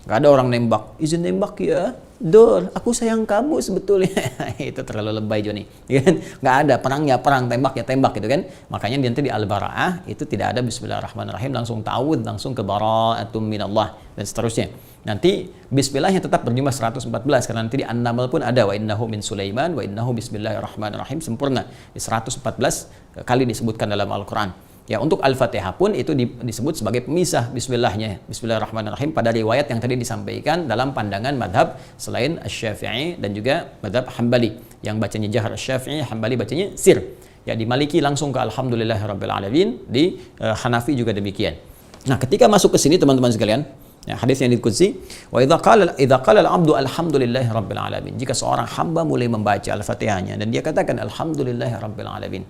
A: Gak ada orang nembak, izin nembak ya, Dor, aku sayang kamu sebetulnya. Itu terlalu lebay Joni, kan? Gak ada, perang ya perang, tembak ya tembak gitu kan. Makanya nanti di Al-Bara'ah itu tidak ada Bismillahirrahmanirrahim, langsung ta'awudz, langsung ke bara'atum minallah dan seterusnya. Nanti Bismillahnya tetap berjumlah 114 karena nanti di An-Naml pun ada wa innahu min Sulaiman wa innahu Bismillahirrahmanirrahim, sempurna. Di 114 kali disebutkan dalam Al-Quran. Ya, untuk Al-Fatihah pun itu disebut sebagai pemisah Bismillahnya. Bismillahirrahmanirrahim pada riwayat yang tadi disampaikan dalam pandangan madhab selain Asy-Syafi'i dan juga madhab Hambali. Yang bacanya jahar Asy-Syafi'i, Hambali bacanya sir. Ya, di Maliki langsung ke Alhamdulillahirabbil alamin, di Hanafi juga demikian. Nah, ketika masuk ke sini teman-teman sekalian, ya, hadis yang diqudsi, wa idza qala al-'abdu alhamdulillahirabbil alamin. Jika seorang hamba mulai membaca Al-Fatihahnya dan dia katakan alhamdulillahirabbil alamin.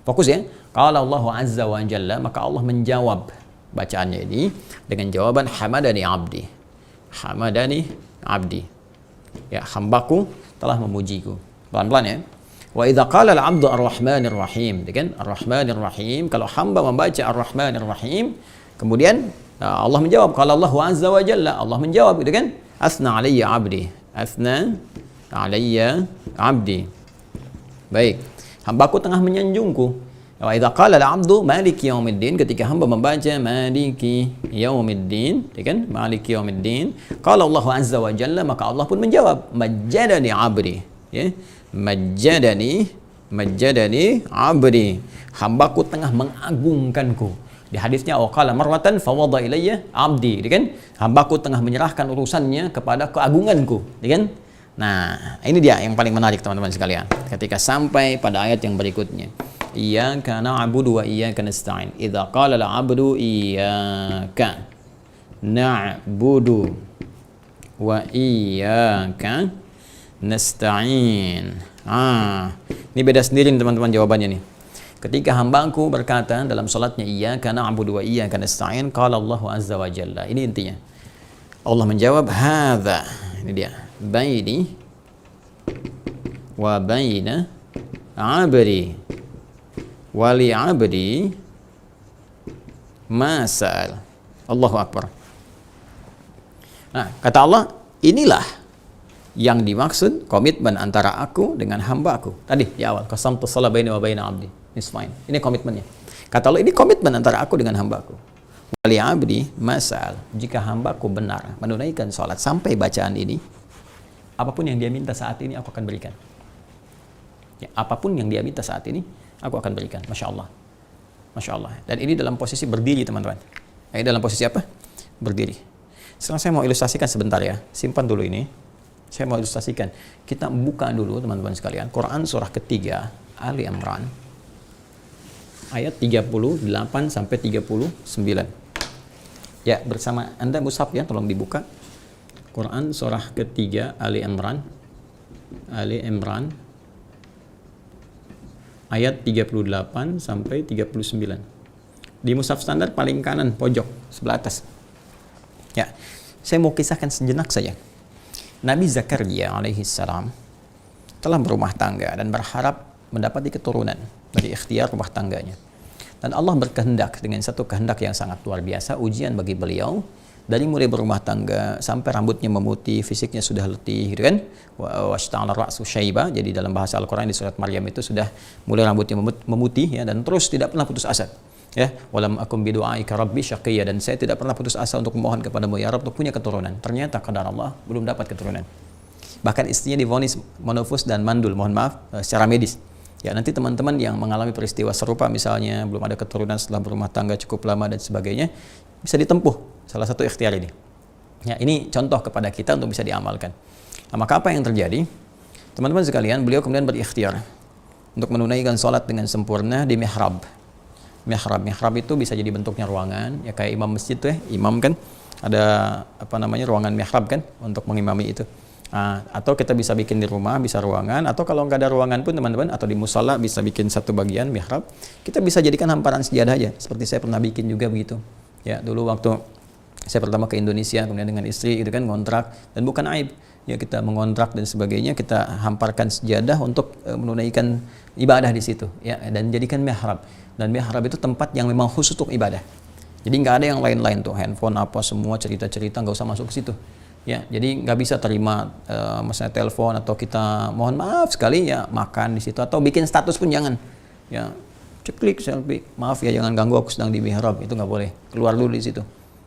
A: Fokus ya. Qala Allahu azza wa jalla, maka Allah menjawab bacaannya ini dengan jawaban hamadani abdi. Hamadani abdi. Ya, hambaku telah memujiku. Pelan-pelan ya. Wa idza qala al-'abdu ar-rahmanir rahim, kan? Ar-rahmanir rahim, kalau hamba membaca ar-rahmanir rahim, kemudian Allah menjawab, qala Allah azza wa jalla, Allah menjawab gitu kan? Asna alayya 'abdi, asna alayya 'abdi. Baik, hambaku tengah menyanjungku. Wa idza qala al-'abdu maliki yaumiddin, ketika hamba membaca maliki yaumiddin, kan? Maliki yaumiddin, qala Allah azza wa jalla, maka Allah pun menjawab, majjadani 'abdi, ya. Majjadani 'abdi, hambaku tengah mengagungkanku. Di hadisnya waqala marwatan fawada ilayya 'abdi, kan? Hambaku tengah menyerahkan urusannya kepada keagunganku, kan? Nah, ini dia yang paling menarik teman-teman sekalian. Ketika sampai pada ayat yang berikutnya, iyyaka na'budu wa iyyaka nasta'in. Idza qala al-'abdu iyyaka na'budu wa iyyaka nasta'in. Ini beda sendiri teman-teman jawabannya nih. Ketika hambaku berkata dalam salatnya iyyaka na'budu wa iyyaka nasta'in, qala Allahu azza wa jalla. Ini intinya. Allah menjawab hadza. Ini dia. Baini wa baina 'abdi wali 'abdi masal. Allahu akbar. Nah, kata Allah, inilah yang dimaksud komitmen antara aku dengan hamba-Aku. Tadi di awal, qasamtu shalah baini wa baina 'abdi nisfain. Ini komitmennya. Kata Allah, ini komitmen antara aku dengan hamba-Aku. Wali 'abdi masal. Jika hamba-Ku benar menunaikan salat sampai bacaan ini, apapun yang dia minta saat ini aku akan berikan. Ya, apapun yang dia minta saat ini aku akan berikan. Masya Allah. Masya Allah. Dan ini dalam posisi berdiri teman-teman. Ini dalam posisi apa? Berdiri. Sekarang saya mau ilustrasikan sebentar ya. Simpan dulu ini. Saya mau ilustrasikan. Kita buka dulu teman-teman sekalian. Quran surah ketiga Ali Imran. Ayat 38 sampai 39. Ya, bersama Anda mushaf ya, tolong dibuka. Quran surah ketiga Ali Imran. Ali Imran. Ayat 38 sampai 39. Di mushaf standar paling kanan pojok sebelah atas. Ya, saya mau kisahkan sejenak saja. Nabi Zakaria alaihi salam telah berumah tangga dan berharap mendapati keturunan dari ikhtiar rumah tangganya. Dan Allah berkehendak dengan satu kehendak yang sangat luar biasa, ujian bagi beliau. Dari mulai berumah tangga sampai rambutnya memutih, fisiknya sudah letih, gitu kan? Washta'ala ra'su syaiba. Jadi dalam bahasa Al-Qur'an di surat Maryam itu sudah mulai rambutnya memutih ya, dan terus tidak pernah putus asa. Ya, walam akum bidu'aika rabbi syaqiyya, dan saya tidak pernah putus asa untuk memohon kepadamu ya Rabb untuk punya keturunan. Ternyata qadar Allah belum dapat keturunan. Bahkan istrinya divonis monofus dan mandul, mohon maaf secara medis. Ya, nanti teman-teman yang mengalami peristiwa serupa, misalnya belum ada keturunan setelah berumah tangga cukup lama dan sebagainya, bisa ditempuh salah satu ikhtiar ini. Ya, ini contoh kepada kita untuk bisa diamalkan. Nah, maka apa yang terjadi? Teman-teman sekalian, beliau kemudian berikhtiar untuk menunaikan sholat dengan sempurna di mihrab. Mihrab itu bisa jadi bentuknya ruangan, ya kayak imam masjid tuh ya, imam kan ada ruangan mihrab kan untuk mengimami itu. Atau kita bisa bikin di rumah, bisa ruangan, atau kalau nggak ada ruangan pun teman-teman, atau di musala bisa bikin satu bagian mihrab. Kita bisa jadikan hamparan sejadah aja, seperti saya pernah bikin juga begitu. Ya, dulu waktu saya pertama ke Indonesia, kemudian dengan istri itu kan ngontrak, dan bukan aib. Ya, kita mengontrak dan sebagainya, kita hamparkan sejadah untuk menunaikan ibadah di situ, ya, dan jadikan mihrab. Dan mihrab itu tempat yang memang khusus untuk ibadah. Jadi nggak ada yang lain-lain tuh, handphone apa semua cerita-cerita nggak usah masuk ke situ. Ya, jadi nggak bisa terima misalnya telepon, atau kita mohon maaf sekali ya makan di situ, atau bikin status pun jangan. Ya, ceklik selfie, maaf ya jangan ganggu aku sedang di mihrab, itu nggak boleh. Keluar dulu di situ.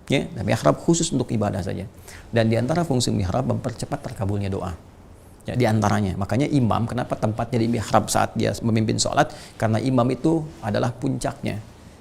A: Ya, nah, mihrab khusus untuk ibadah saja. Dan di antara fungsi mihrab mempercepat terkabulnya doa. Ya, di antaranya. Makanya imam, kenapa tempatnya di mihrab saat dia memimpin sholat? Karena imam itu adalah puncaknya.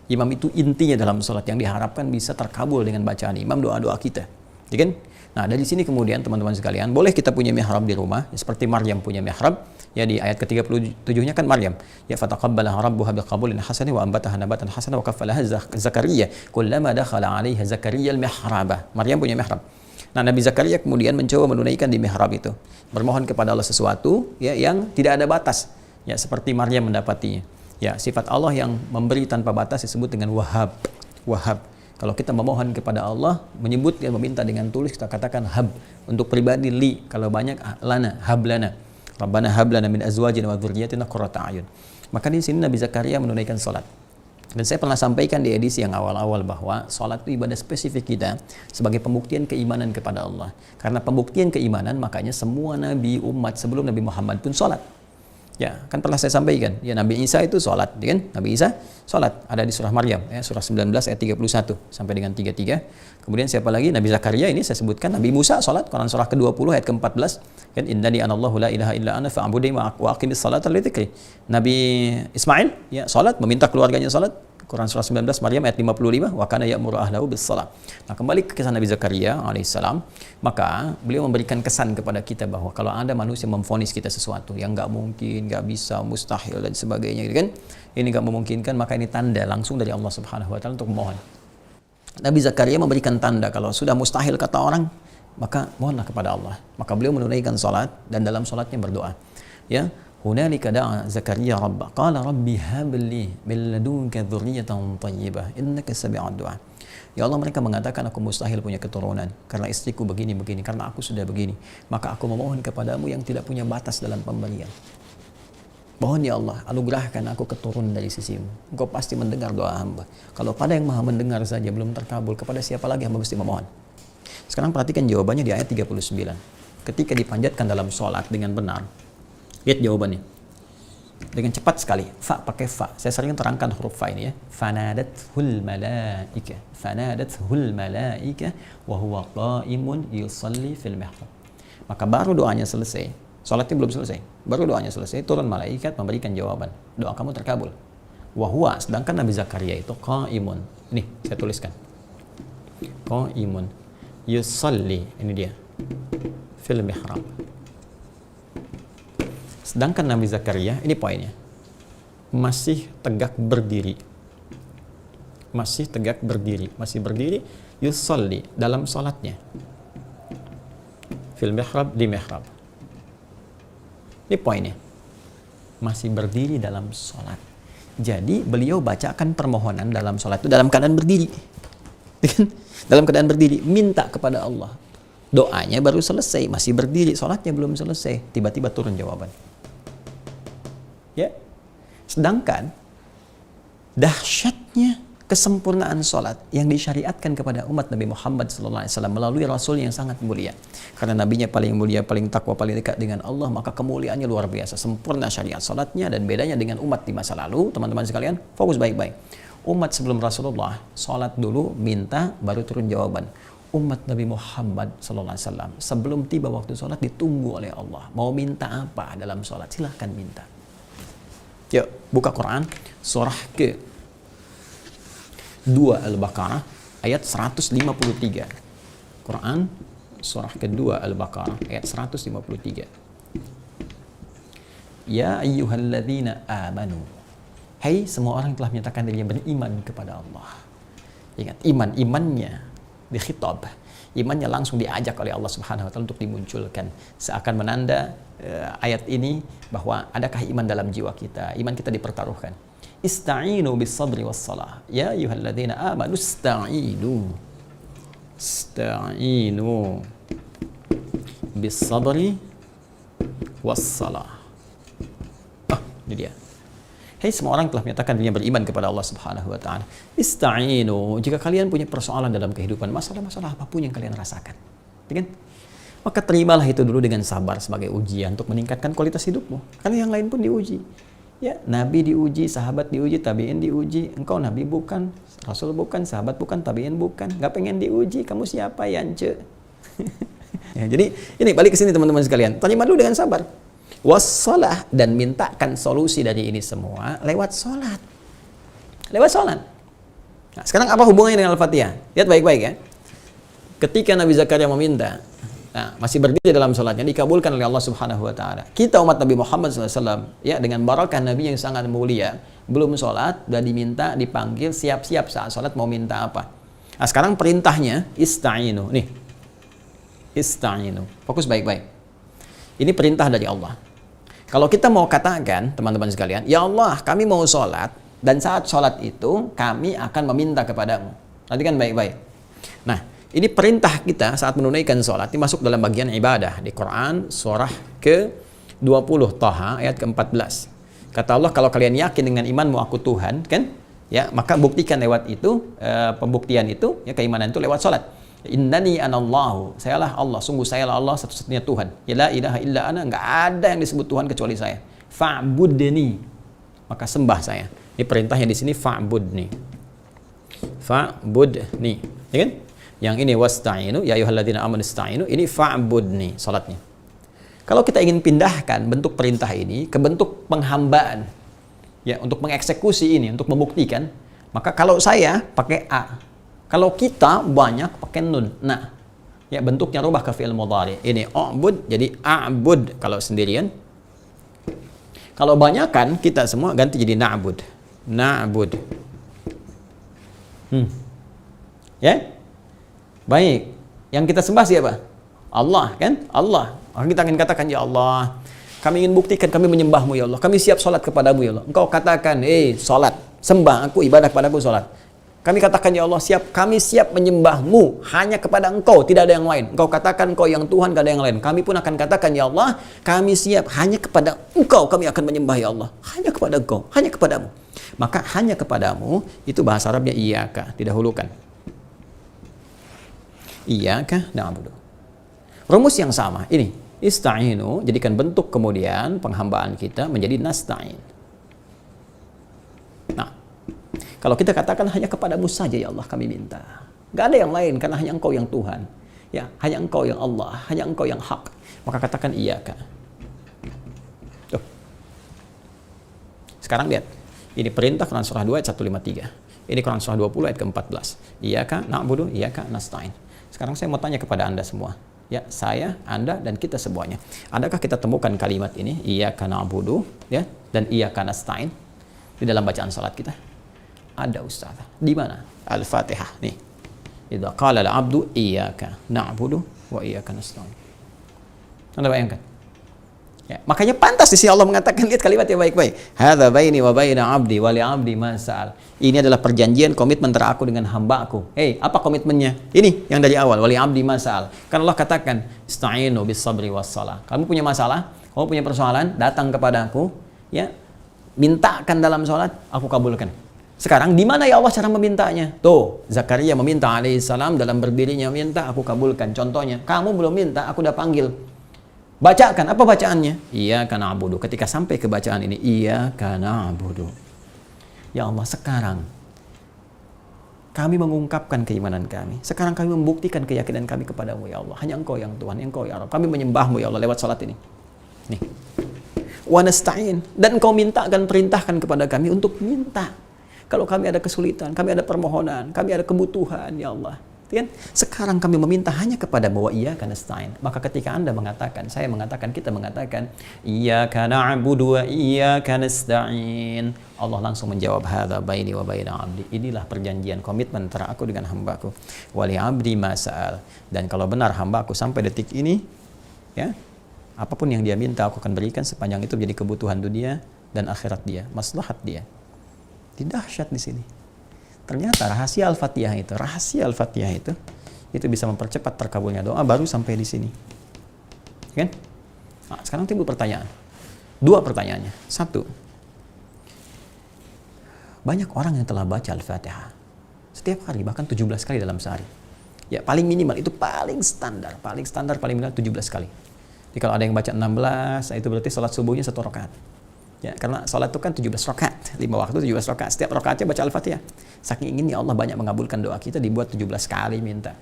A: Imam itu intinya dalam sholat, yang diharapkan bisa terkabul dengan bacaan imam doa-doa kita. Ya kan? Nah, dari sini kemudian teman-teman sekalian, boleh kita punya mihrab di rumah, ya, seperti Maryam punya mihrab. Ya, di ayat ke-37-nya kan Maryam, ya fataqabbalaha rabbuha biqabulin hasanin wa anbataha nabatan hasanan wa kaffalaha Zakaria kullama dakhala 'alaiha Zakaria al-mihraba. Maryam punya mihrab. Nah, Nabi Zakaria kemudian mencoba menunaikan di mihrab itu, bermohon kepada Allah sesuatu ya yang tidak ada batas, ya seperti Maryam mendapatinya. Ya, sifat Allah yang memberi tanpa batas disebut dengan Wahhab. Wahhab. Kalau kita memohon kepada Allah, menyebut dan meminta dengan tulus, kita katakan hab. Untuk pribadi li, kalau banyak lana, hab lana. Rabbana hab lana min azwajina wa dzurriyyatina qurrata a'yun. Maka di sini Nabi Zakaria menunaikan salat. Dan saya pernah sampaikan di edisi yang awal-awal bahwa salat itu ibadah spesifik kita sebagai pembuktian keimanan kepada Allah. Karena pembuktian keimanan, makanya semua nabi umat sebelum Nabi Muhammad pun salat. Ya, kan pernah saya sampaikan, ya Nabi Isa itu salat, ya kan? Nabi Isa salat, ada di surah Maryam, ya, surah 19 ayat 31 sampai dengan 33. Kemudian siapa lagi? Nabi Zakaria ini saya sebutkan, Nabi Musa salat, Quran surah ke-20 ayat ke-14, kan innani anallahu la ilaha illa ana fa'budni wa aqimis salata li dzikri. Nabi Ismail ya salat, meminta keluarganya salat, Quran surah 19 Maryam ayat 55, wa kana ya'muru ahlahu bis shalah. Nah, kembali ke kisah Nabi Zakaria alaihissalam, maka beliau memberikan kesan kepada kita bahwa kalau ada manusia memvonis kita sesuatu yang nggak mungkin, nggak bisa, mustahil dan sebagainya, gitu kan? Ini nggak memungkinkan, maka ini tanda langsung dari Allah Subhanahu wa taala untuk memohon. Nabi Zakaria memberikan tanda kalau sudah mustahil kata orang, maka mohonlah kepada Allah. Maka beliau menunaikan salat dan dalam salatnya berdoa. Ya, hunalika da'a Zakaria rabbah qala rabbi hab li min ladunka dzurriyyatan thayyibah innaka sami'ud du'a. Ya Allah, mereka mengatakan aku mustahil punya keturunan karena istriku begini-begini, karena aku sudah begini, maka aku memohon kepadamu yang tidak punya batas dalam pemberian. Mohon ya Allah, anugerahkan aku keturunan dari sisimu. Engkau pasti mendengar doa hamba. Kalau pada yang maha mendengar saja belum terkabul, kepada siapa lagi hamba mesti memohon? Sekarang perhatikan jawabannya di ayat 39. Ketika dipanjatkan dalam sholat dengan benar, lihat jawabannya. Dengan cepat sekali. Fa pakai fa. Saya sering terangkan huruf fa ini ya. Fanadathul malaika. Fanadathul malaika wa huwa qa'imun yusalli fil mihrab. Maka baru doanya selesai. Salatnya belum selesai. Baru doanya selesai, turun malaikat memberikan jawaban. Doa kamu terkabul. Wa huwa, sedangkan Nabi Zakaria itu qa'imun. Nih, saya tuliskan. Qa'imun yusalli, ini dia. Fil mihrab. Sedangkan Nabi Zakaria, ini poinnya, masih tegak berdiri. Masih tegak berdiri. Masih berdiri, yusalli, dalam salatnya. Fil mihrab, di mihrab. Ini poinnya. Masih berdiri dalam salat. Jadi beliau bacakan permohonan dalam salat itu dalam keadaan berdiri. Dalam keadaan berdiri, minta kepada Allah. Doanya baru selesai, masih berdiri, salatnya belum selesai. Tiba-tiba turun jawaban. Ya, sedangkan dahsyatnya kesempurnaan salat yang disyariatkan kepada umat Nabi Muhammad SAW melalui Rasul yang sangat mulia. Karena nabinya paling mulia, paling takwa, paling dekat dengan Allah, maka kemuliaannya luar biasa. Sempurna syariat salatnya, dan bedanya dengan umat di masa lalu, teman-teman sekalian, fokus baik-baik. Umat sebelum Rasulullah, salat dulu, minta, baru turun jawaban. Umat Nabi Muhammad SAW, sebelum tiba waktu salat ditunggu oleh Allah. Mau minta apa dalam salat? Silahkan minta. Yuk, buka Quran, surah ke-2 Al-Baqarah, ayat 153. Quran, surah ke-2 Al-Baqarah, ayat 153. Ya ayyuhalladzina amanu. Hai semua orang yang telah menyatakan dirinya beriman kepada Allah. Ingat, imannya dikhitab. Imannya langsung diajak oleh Allah Subhanahu wa taala untuk dimunculkan. Seakan menanda ayat ini bahwa adakah iman dalam jiwa kita? Iman kita dipertaruhkan. Ista'inu bis sabri was salah. Ya ayyuhalladzina amanu ista'inu. Ista'inu bis sabri was salah. Ini dia. Hai semua orang telah menyatakan dirinya beriman kepada Allah Subhanahu wa taala. Ista'inu, jika kalian punya persoalan dalam kehidupan, masalah-masalah apapun yang kalian rasakan, kan? Maka terimalah itu dulu dengan sabar sebagai ujian untuk meningkatkan kualitas hidupmu. Karena yang lain pun diuji. Ya, Nabi diuji, sahabat diuji, tabi'in diuji. Engkau Nabi bukan, Rasul bukan, sahabat bukan, tabi'in bukan. Gak pengen diuji, kamu siapa ya, ence? Ya, jadi ini balik ke sini teman-teman sekalian. Terima dulu dengan sabar. Wassalah, dan mintakan solusi dari ini semua lewat sholat. Lewat sholat. Nah, sekarang apa hubungannya dengan Al-Fatihah? Lihat baik-baik ya. Ketika Nabi Zakaria meminta, masih berdiri dalam sholatnya, dikabulkan oleh Allah Subhanahu wa taala. Kita umat Nabi Muhammad SAW, ya, dengan barakah Nabi yang sangat mulia, belum sholat, udah diminta, dipanggil, siap-siap saat sholat mau minta apa. Nah, sekarang perintahnya ista'inu. Nih. Ista'inu. Fokus baik-baik. Ini perintah dari Allah. Kalau kita mau katakan, teman-teman sekalian, ya Allah, kami mau sholat, dan saat sholat itu, kami akan meminta kepadamu. Perhatikan baik-baik. Nah, ini perintah kita saat menunaikan sholat, ini masuk dalam bagian ibadah. Di Quran, surah ke 20 Thaha ayat ke-14. Kata Allah, kalau kalian yakin dengan imanmu aku Tuhan, kan? Ya, maka buktikan lewat itu, pembuktian itu, ya keimanan itu lewat salat. Innani anallahu, sayalah Allah, sungguh sayalah Allah satu-satunya Tuhan. Ya la ilaha illa ana, enggak ada yang disebut Tuhan kecuali saya. Fa'budni, maka sembah saya. Ini perintahnya di sini fa'budni. Fa'budni, ya kan? Yang ini wasta'inu, ya ayyuhalladzina amanu ista'inu, ini fa'budni salatnya. Kalau kita ingin pindahkan bentuk perintah ini ke bentuk penghambaan, ya untuk mengeksekusi ini, untuk membuktikan, maka kalau saya pakai a, kalau kita banyak pakai nun. Nah, ya bentuknya rubah ke fi'il mudhari. Ini a'bud jadi a'bud kalau sendirian. Kalau banyakan kita semua ganti jadi na'bud. Na'bud. Ya? Baik. Yang kita sembah siapa? Allah, kan? Allah. Maka kita akan katakan, ya Allah, kami ingin buktikan kami menyembahmu ya Allah. Kami siap sholat kepadamu ya Allah. Engkau katakan, sholat, sembah aku, ibadah kepadaku sholat. Kami katakan, ya Allah, kami siap menyembahmu hanya kepada Engkau, tidak ada yang lain. Engkau katakan Engkau yang Tuhan, tidak ada yang lain. Kami pun akan katakan, ya Allah, kami siap hanya kepada Engkau, kami akan menyembah ya Allah. Hanya kepada Engkau, hanya kepadamu. Maka hanya kepadamu, itu bahasa Arabnya iyyaka, didahulukan. Iyyaka na'budu. Rumus yang sama, ini. Ista'inu, jadikan bentuk kemudian penghambaan kita menjadi nasta'in. Nah, kalau kita katakan hanya kepadamu saja ya Allah kami minta. Gak ada yang lain karena hanya Engkau yang Tuhan. Ya, hanya Engkau yang Allah, hanya Engkau yang hak. Maka katakan iyyaka. Tuh. Sekarang lihat. Ini perintah Quran surah 2 ayat 153. Ini Quran surah 20 ayat ke-14. Iyyaka na'budu, iyyaka nasta'in. Sekarang saya mau tanya kepada Anda semua. Ya, saya, Anda, dan kita semuanya. Adakah kita temukan kalimat ini, iyyaka na'budu, ya, dan iyyaka nasta'in di dalam bacaan salat kita? Ada, Ustaz. Di mana? Al-Fatihah. Nih. Idza qala al-'abdu iyyaka na'budu wa iyyaka nasta'in. Anda bayangkan? Ya, makanya pantas di sini Allah mengatakan, lihat kalimat yang baik-baik. Hadza baini wa baina 'abdi wa li 'abdi ma sa'al. Ini adalah perjanjian komitmen antara aku dengan hamba-Aku. Apa komitmennya? Ini yang dari awal, wa li 'abdi ma sa'al. Kan Allah katakan, ista'inu bis sabri was shalah. Kamu punya masalah, kamu punya persoalan, datang kepada Aku, ya. Mintakan dalam salat, Aku kabulkan. Sekarang di mana ya Allah cara memintanya? Tuh, Zakaria meminta alaihissalam dalam berdirinya minta, Aku kabulkan. Contohnya, kamu belum minta, Aku udah panggil. Bacakan, apa bacaannya? Iyyaka na'budu. Ketika sampai ke bacaan ini, iyyaka na'budu. Ya Allah, sekarang kami mengungkapkan keimanan kami. Sekarang kami membuktikan keyakinan kami kepadamu ya Allah. Hanya Engkau yang Tuhan, Engkau ya Rabb. Kami menyembahmu ya Allah lewat salat ini. Nih. Wa nasta'in. Dan Engkau mintakan, perintahkan kepada kami untuk minta. Kalau kami ada kesulitan, kami ada permohonan, kami ada kebutuhan ya Allah. Kan? Sekarang kami meminta hanya kepada-Mu wa iyyaka nasta'in. Maka ketika Anda mengatakan, saya mengatakan, kita mengatakan iyyaka na'budu wa iyyaka nasta'in, Allah langsung menjawab hadza baini wa baina 'abdi. Inilah perjanjian komitmen antara aku dengan hamba-Ku. Wa li 'abdi ma sa'al. Dan kalau benar hamba-Ku sampai detik ini, ya, apapun yang dia minta aku akan berikan sepanjang itu menjadi kebutuhan dunia dan akhirat dia, maslahat dia. Dahsyat di sini. Ternyata rahasia Al-Fatihah itu bisa mempercepat terkabulnya doa baru sampai di sini. Kan? Nah, sekarang timbul pertanyaan. Dua pertanyaannya. Satu. Banyak orang yang telah baca Al-Fatihah setiap hari, bahkan 17 kali dalam sehari. Ya, paling minimal itu paling standar paling minimal 17 kali. Jadi kalau ada yang baca 16, itu berarti sholat subuhnya 1 rakaat. Ya, karena sholat itu kan 17 rakaat, 5 waktu 17 rakaat. Setiap rakaatnya baca Al-Fatihah. Saking inginnya Allah banyak mengabulkan doa kita, dibuat 17 kali minta.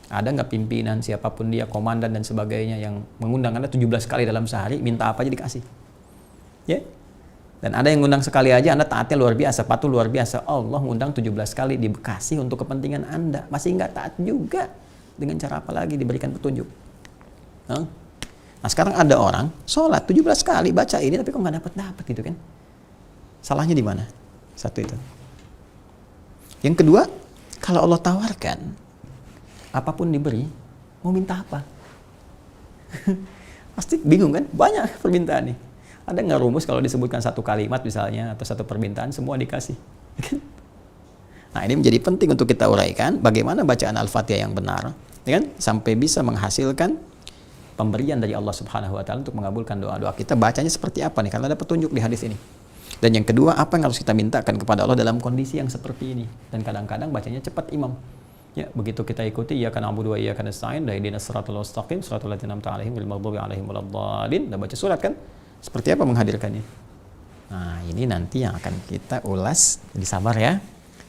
A: Ada nggak pimpinan, siapapun dia, komandan dan sebagainya yang mengundang Anda 17 kali dalam sehari, minta apa aja dikasih. Ya. Dan ada yang ngundang sekali aja, Anda taatnya luar biasa, patuh luar biasa. Allah ngundang 17 kali, dikasih untuk kepentingan Anda. Masih nggak taat juga. Dengan cara apa lagi diberikan petunjuk? Nah sekarang ada orang sholat 17 kali baca ini tapi kok nggak dapat gitu kan? Salahnya di mana? Satu itu. Yang kedua, kalau Allah tawarkan apapun diberi, mau minta apa? Pasti bingung kan? Banyak permintaan nih. Ada nggak rumus kalau disebutkan satu kalimat misalnya atau satu permintaan semua dikasih? Nah ini menjadi penting untuk kita uraikan bagaimana bacaan Al-Fatihah yang benar, ya kan? Sampai bisa menghasilkan pemberian dari Allah Subhanahu wa taala untuk mengabulkan doa-doa kita. Bacanya seperti apa nih? Karena ada petunjuk di hadis ini. Dan yang kedua, apa yang harus kita mintakan kepada Allah dalam kondisi yang seperti ini? Dan kadang-kadang bacanya cepat imam. Ya, begitu kita ikuti iyyaka na'budu wa iyyaka nasta'in, ihdinas siratal mustaqim, siratal ladzina an'amta 'alaihim ghairil maghdubi 'alaihim waladdallin. Dan baca surat kan? Seperti apa menghadirkannya? Nah, ini nanti yang akan kita ulas. Jadi sabar ya.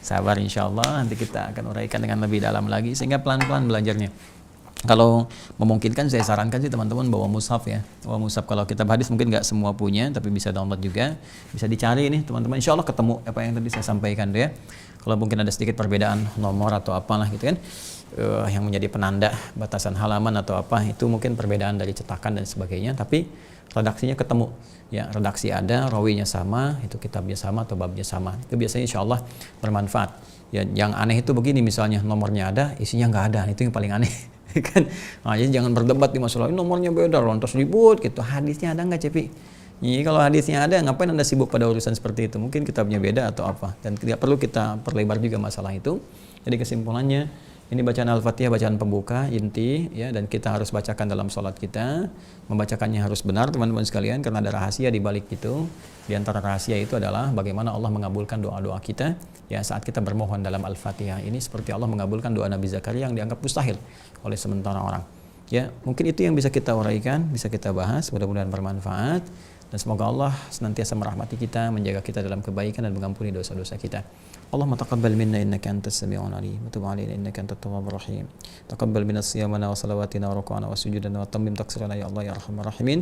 A: Sabar insyaallah, nanti kita akan uraikan dengan lebih dalam lagi sehingga pelan-pelan belajarnya. Kalau memungkinkan saya sarankan sih teman-teman bawa mushaf ya. Bawa mushaf, kalau kitab hadis mungkin nggak semua punya, tapi bisa download juga. Bisa dicari nih teman-teman, insya Allah ketemu apa yang tadi saya sampaikan tuh ya. Kalau mungkin ada sedikit perbedaan nomor atau apalah gitu kan, yang menjadi penanda batasan halaman atau apa, itu mungkin perbedaan dari cetakan dan sebagainya, tapi redaksinya ketemu. Ya, redaksi ada, rawinya sama, itu kitabnya sama atau babnya sama. Itu biasanya insya Allah bermanfaat. Ya, yang aneh itu begini, misalnya nomornya ada, isinya nggak ada, itu yang paling aneh. Kan, nah, jadi jangan berdebat di masalah ini nomornya beda, lantas ribut gitu. Hadisnya ada nggak, Cepi? Iya, kalau hadisnya ada, ngapain Anda sibuk pada urusan seperti itu? Mungkin kitabnya beda atau apa, dan tidak perlu kita perlebar juga masalah itu. Jadi kesimpulannya, ini bacaan Al-Fatihah, bacaan pembuka inti ya, dan kita harus bacakan dalam sholat kita. Membacakannya harus benar teman-teman sekalian, karena ada rahasia di balik itu. Di antara rahasia itu adalah bagaimana Allah mengabulkan doa-doa kita ya saat kita bermohon dalam Al-Fatihah ini, seperti Allah mengabulkan doa Nabi Zakaria yang dianggap mustahil oleh sementara orang. Ya, mungkin itu yang bisa kita uraikan, bisa kita bahas, mudah-mudahan bermanfaat. Dan semoga Allah senantiasa merahmati kita, menjaga kita dalam kebaikan dan mengampuni dosa-dosa kita. Allahumma taqabbal minna innaka antas sami'ul alim wa tub 'alaina innaka antat tawwabur rahim. Taqabbal minna siyamana wa salawatina wa ruku'ana wa sujudana wa tammim taqsirana ya Allah ya arhamar rahimin.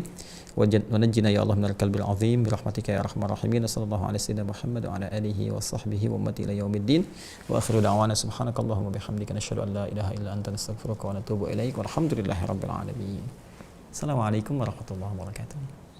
A: Wa najjina ya Allah minal qalbil 'azim bi rahmatika ya arhamar rahimin. Sallallahu alaihi sayyidina Muhammad wa ala alihi wa sahbihi wa ummati ila yaumiddin. Wa akhiru da'wana subhanakallahumma bihamdika nashhadu an la ilaha illa anta nastaghfiruka wa natubu ilaik. Walhamdulillahirabbil alamin. Assalamualaikum warahmatullahi wabarakatuh.